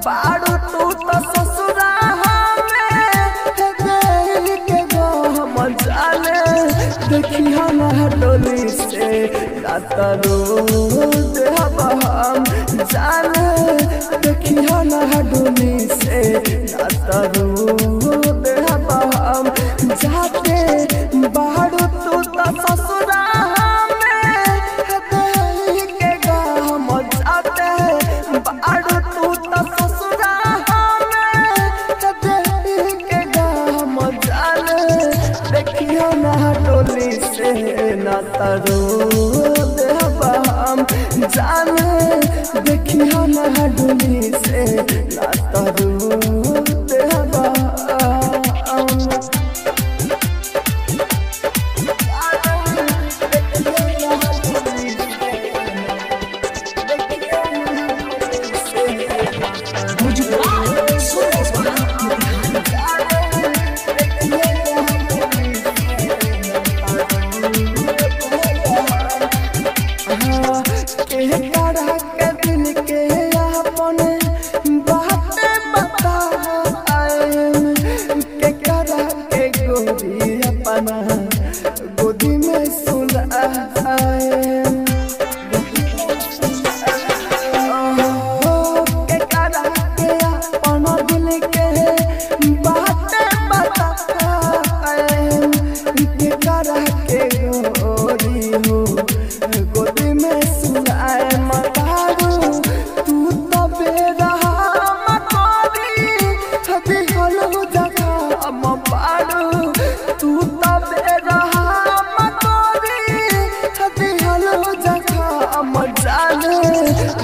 बारू तू तो ससुरा देखी हम डोली से रातरो देहब हम जाने देखी हम डोली से रातरो देहब हम जाते बारू तू तो ससुरा बारू तू तो ससुरा देखियो ना डोली से ना तरो देहब हम जाने देखियो ना डोली से ना तरो देहब गोदी में सुलाए मतारू तू तो बेरहा मकोरी हदी हलो जगह पारू तू तो बेरहा मकोरी हदी हलो जगह जाने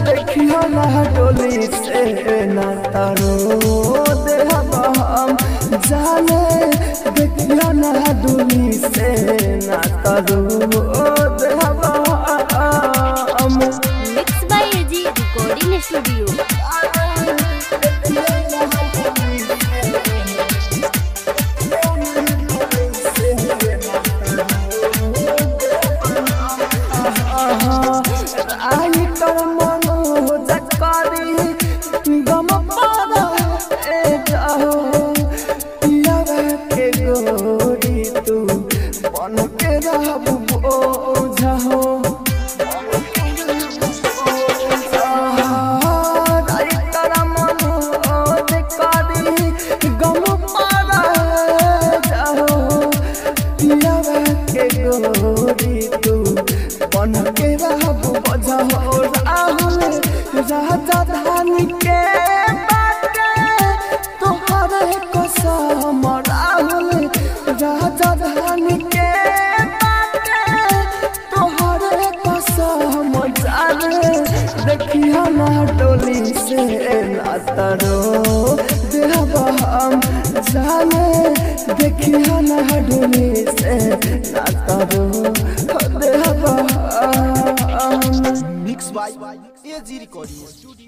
देखियो ना डोली से ना तारो देहब हम जाने देखियो ना डोली से ना तारो देहब हम। Mix by AG recording studio. आई तर मनो जकरी गम पारा ए जाओ पियावा के गोरी तू बन के रहबू बोझा हो आई तर मनो जकरी गम पारा जाओ पियावा के गोरी तू बन के रहबू बोझा हो राहुल राजा धान के बाटे तोहरे कसम राहुल राजा धान के बाटे तोहरे कसम जाने देखियो ना डोली से ना तरो देहब हम जाने देखियो ना डोली से ना तरो देहब हम। Mix by AG recording studio.